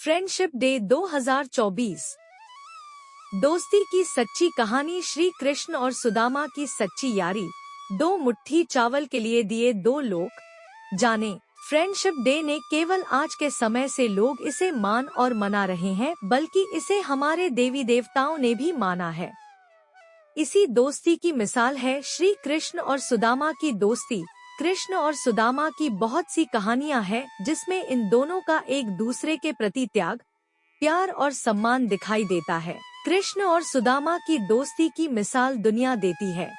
Friendship day 2024। दोस्ती की सच्ची कहानी। श्री कृष्ण और सुदामा की सच्ची यारी। दो मुट्ठी चावल के लिए दिए दो लोग। जाने फ्रेंडशिप डे ने केवल आज के समय से लोग इसे मान और मना रहे हैं, बल्कि इसे हमारे देवी देवताओं ने भी माना है। इसी दोस्ती की मिसाल है श्री कृष्ण और सुदामा की दोस्ती। कृष्ण और सुदामा की बहुत सी कहानियां हैं जिसमें इन दोनों का एक दूसरे के प्रति त्याग, प्यार और सम्मान दिखाई देता है। कृष्ण और सुदामा की दोस्ती की मिसाल दुनिया देती है,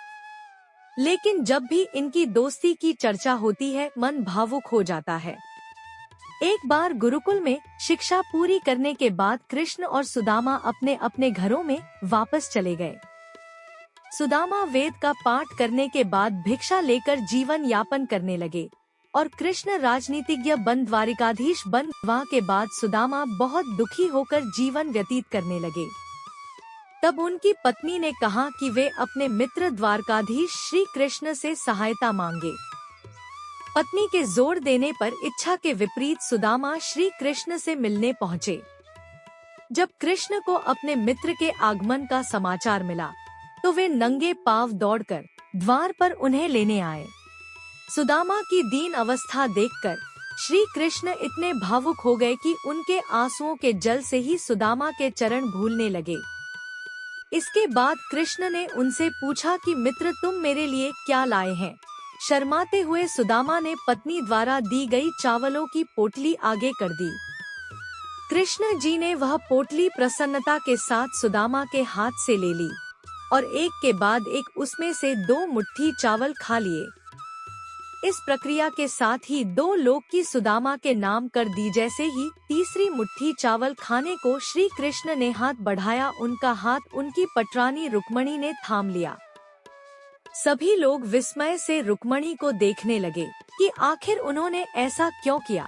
लेकिन जब भी इनकी दोस्ती की चर्चा होती है मन भावुक हो जाता है। एक बार गुरुकुल में शिक्षा पूरी करने के बाद कृष्ण और सुदामा अपने अपने घरों में वापस चले गए। सुदामा वेद का पाठ करने के बाद भिक्षा लेकर जीवन यापन करने लगे और कृष्ण राजनीतिज्ञ बन द्वारिकाधीश बन। विवाह के बाद सुदामा बहुत दुखी होकर जीवन व्यतीत करने लगे। तब उनकी पत्नी ने कहा कि वे अपने मित्र द्वारकाधीश श्री कृष्ण से सहायता मांगे। पत्नी के जोर देने पर इच्छा के विपरीत सुदामा श्री कृष्ण से मिलने पहुँचे। जब कृष्ण को अपने मित्र के आगमन का समाचार मिला तो वे नंगे पांव दौड़कर द्वार पर उन्हें लेने आए। सुदामा की दीन अवस्था देखकर श्री कृष्ण इतने भावुक हो गए कि उनके आंसुओं के जल से ही सुदामा के चरण भूलने लगे। इसके बाद कृष्ण ने उनसे पूछा कि मित्र तुम मेरे लिए क्या लाए हैं। शर्माते हुए सुदामा ने पत्नी द्वारा दी गई चावलों की पोटली आगे कर दी। कृष्ण जी ने वह पोटली प्रसन्नता के साथ सुदामा के हाथ से ले ली और एक के बाद एक उसमें से दो मुट्ठी चावल खा लिए। इस प्रक्रिया के साथ ही दो लोग की सुदामा के नाम कर दी। जैसे ही तीसरी मुट्ठी चावल खाने को श्री कृष्ण ने हाथ बढ़ाया, उनका हाथ उनकी पटरानी रुक्मणी ने थाम लिया। सभी लोग विस्मय से रुक्मणी को देखने लगे कि आखिर उन्होंने ऐसा क्यों किया।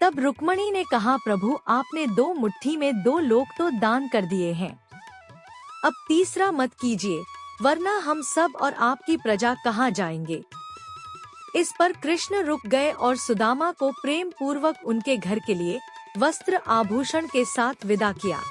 तब रुक्मणी ने कहा, प्रभु आपने दो मुट्ठी में दो लोग तो दान कर दिए हैं, अब तीसरा मत कीजिए, वरना हम सब और आपकी प्रजा कहाँ जाएंगे। इस पर कृष्ण रुक गए और सुदामा को प्रेम पूर्वक उनके घर के लिए वस्त्र आभूषण के साथ विदा किया।